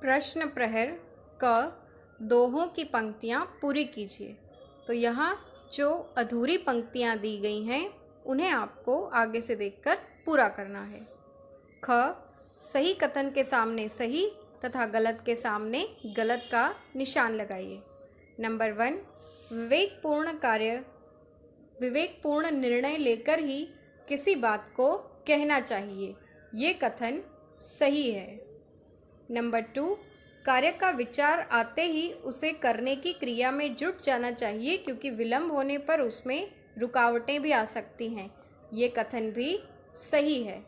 प्रश्न प्रहर क दोहों की पंक्तियाँ पूरी कीजिए। तो यहाँ जो अधूरी पंक्तियाँ दी गई हैं उन्हें आपको आगे से देखकर पूरा करना है। ख सही कथन के सामने सही तथा गलत के सामने गलत का निशान लगाइए। नंबर 1, विवेकपूर्ण निर्णय लेकर ही किसी बात को कहना चाहिए, ये कथन सही है। नंबर 2, कार्य का विचार आते ही उसे करने की क्रिया में जुट जाना चाहिए क्योंकि विलंब होने पर उसमें रुकावटें भी आ सकती हैं, ये कथन भी सही है।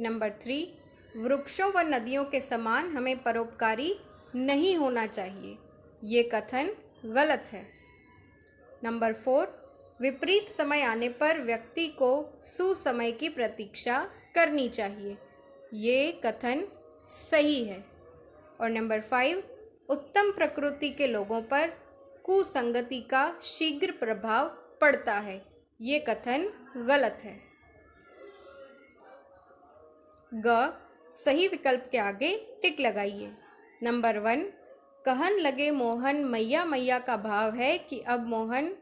नंबर 3, वृक्षों व नदियों के समान हमें परोपकारी नहीं होना चाहिए, ये कथन गलत है। नंबर 4, विपरीत समय आने पर व्यक्ति को सुसमय की प्रतीक्षा करनी चाहिए, ये कथन सही है। और नंबर 5, उत्तम प्रकृति के लोगों पर कुसंगति का शीघ्र प्रभाव पड़ता है, ये कथन गलत है। ग सही विकल्प के आगे टिक लगाइए। नंबर 1, कहन लगे मोहन मैया मैया का भाव है कि अब मोहन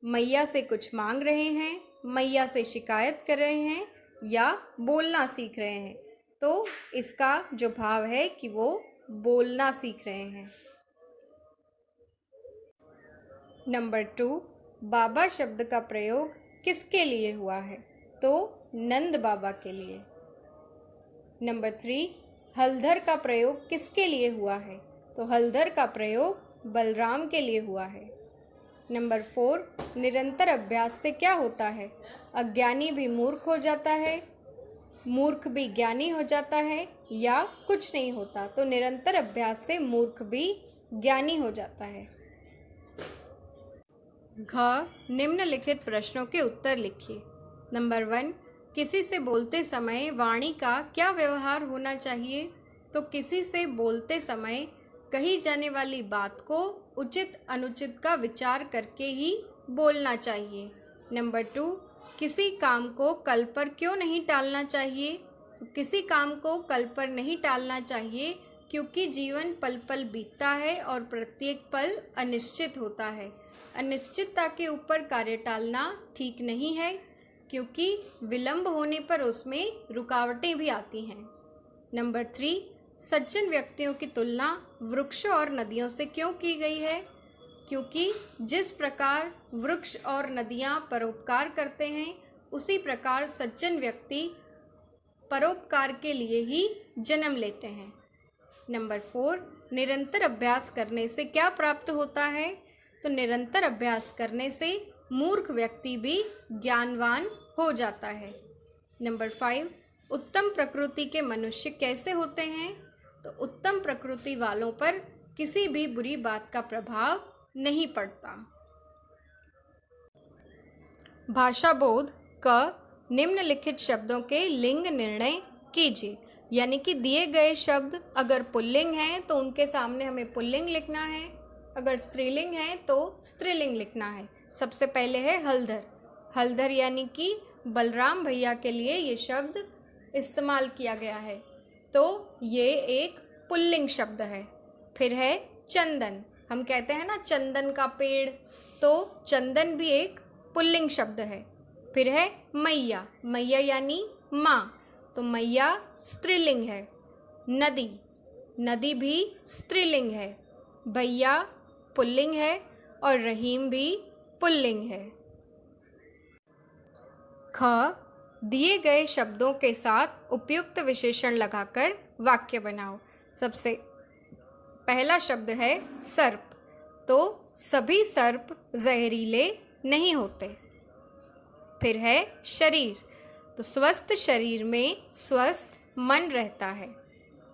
मैया से कुछ मांग रहे हैं, मैया से शिकायत कर रहे हैं या बोलना सीख रहे हैं। तो इसका जो भाव है कि वो बोलना सीख रहे हैं। नंबर 2, बाबा शब्द का प्रयोग किसके लिए हुआ है? तो नंद बाबा के लिए। नंबर 3, हलधर का प्रयोग किसके लिए हुआ है? तो हलधर का प्रयोग बलराम के लिए हुआ है। नंबर 4, निरंतर अभ्यास से क्या होता है? अज्ञानी भी मूर्ख हो जाता है, मूर्ख भी ज्ञानी हो जाता है या कुछ नहीं होता। तो निरंतर अभ्यास से मूर्ख भी ज्ञानी हो जाता है। घ निम्नलिखित प्रश्नों के उत्तर लिखिए। नंबर 1, किसी से बोलते समय वाणी का क्या व्यवहार होना चाहिए? तो किसी से बोलते समय कही जाने वाली बात को उचित अनुचित का विचार करके ही बोलना चाहिए। नंबर 2, किसी काम को कल पर क्यों नहीं टालना चाहिए? तो किसी काम को कल पर नहीं टालना चाहिए क्योंकि जीवन पल पल बीतता है और प्रत्येक पल अनिश्चित होता है। अनिश्चितता के ऊपर कार्य टालना ठीक नहीं है क्योंकि विलंब होने पर उसमें रुकावटें भी आती हैं। नंबर 3, सज्जन व्यक्तियों की तुलना वृक्षों और नदियों से क्यों की गई है? क्योंकि जिस प्रकार वृक्ष और नदियाँ परोपकार करते हैं उसी प्रकार सज्जन व्यक्ति परोपकार के लिए ही जन्म लेते हैं। नंबर 4, निरंतर अभ्यास करने से क्या प्राप्त होता है? तो निरंतर अभ्यास करने से मूर्ख व्यक्ति भी ज्ञानवान हो जाता है। नंबर 5, उत्तम प्रकृति के मनुष्य कैसे होते हैं? तो उत्तम प्रकृति वालों पर किसी भी बुरी बात का प्रभाव नहीं पड़ता। भाषा बोध क निम्नलिखित शब्दों के लिंग निर्णय कीजिए। यानी कि दिए गए शब्द अगर पुल्लिंग हैं तो उनके सामने हमें पुल्लिंग लिखना है, अगर स्त्रीलिंग है तो स्त्रीलिंग लिखना है। सबसे पहले है हलधर। हलधर यानी कि बलराम भैया के लिए ये शब्द इस्तेमाल किया गया है, तो ये एक पुल्लिंग शब्द है। फिर है चंदन। हम कहते हैं ना चंदन का पेड़, तो चंदन भी एक पुल्लिंग शब्द है। फिर है मैया। मैया यानी माँ, तो मैया स्त्रीलिंग है। नदी। नदी भी स्त्रीलिंग है। भैया पुल्लिंग है और रहीम भी पुल्लिंग है। ख दिए गए शब्दों के साथ उपयुक्त विशेषण लगाकर वाक्य बनाओ। सबसे पहला शब्द है सर्प, तो सभी सर्प जहरीले नहीं होते। फिर है शरीर, तो स्वस्थ शरीर में स्वस्थ मन रहता है।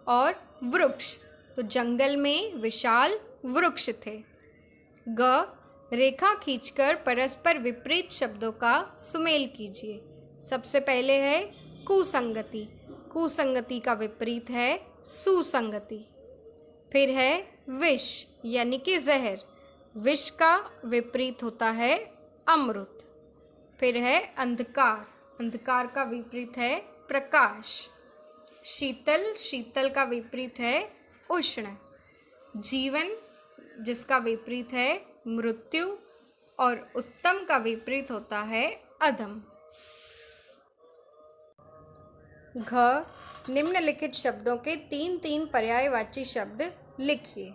और वृक्ष, तो जंगल में विशाल वृक्ष थे। ग रेखा खींचकर परस्पर विपरीत शब्दों का सुमेल कीजिए। सबसे पहले है कुसंगति। कुसंगति का विपरीत है सुसंगति। फिर है विष यानी कि जहर। विष का विपरीत होता है अमृत। फिर है अंधकार। अंधकार का विपरीत है प्रकाश। शीतल, शीतल का विपरीत है उष्ण। जीवन जिसका विपरीत है मृत्यु और उत्तम का विपरीत होता है अधम। घ, निम्नलिखित शब्दों के 3 पर्यायवाची शब्द लिखिए।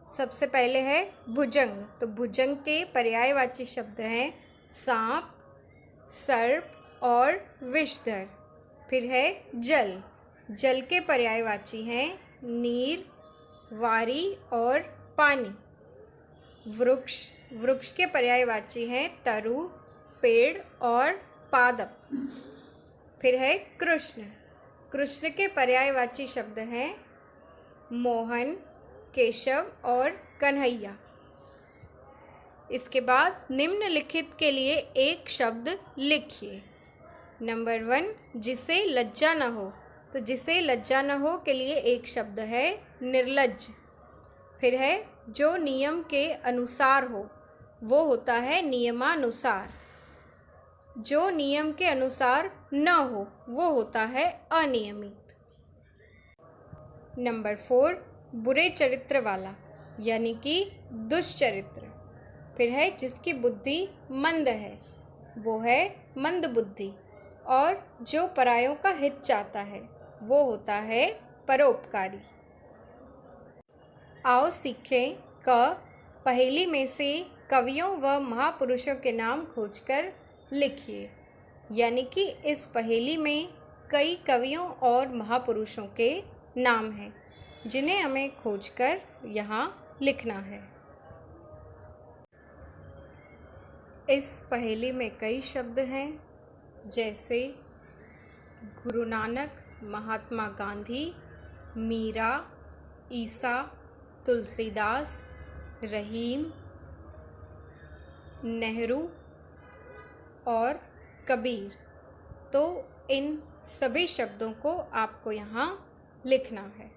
सबसे पहले है भुजंग, तो भुजंग के पर्यायवाची शब्द हैं सांप, सर्प और विषधर। फिर है जल, जल के पर्यायवाची हैं नीर, वारी और पानी। वृक्ष, वृक्ष के पर्यायवाची हैं तरु, पेड़ और पादप। फिर है कृष्ण, कृष्ण के पर्यायवाची शब्द हैं मोहन, केशव और कन्हैया। इसके बाद निम्नलिखित के लिए एक शब्द लिखिए। नंबर 1, जिसे लज्जा न हो, तो जिसे लज्जा न हो के लिए एक शब्द है निर्लज्ज। फिर है जो नियम के अनुसार हो, वो होता है नियमानुसार। जो नियम के अनुसार न हो, वो होता है अनियमित। नंबर 4, बुरे चरित्र वाला, यानी कि दुष्चरित्र। फिर है जिसकी बुद्धि मंद है, वो है मंद बुद्धि। और जो परायों का हित चाहता है, वो होता है परोपकारी। आओ सीखें क, पहेली में से कवियों व महापुरुषों के नाम खोजकर लिखिए। यानी कि इस पहेली में कई कवियों और महापुरुषों के नाम हैं, जिन्हें हमें खोजकर यहाँ लिखना है। इस पहेली में कई शब्द हैं, जैसे गुरु नानक, महात्मा गांधी, मीरा, ईसा, तुलसीदास, रहीम, नेहरू और कबीर। तो इन सभी शब्दों को आपको यहाँ लिखना है।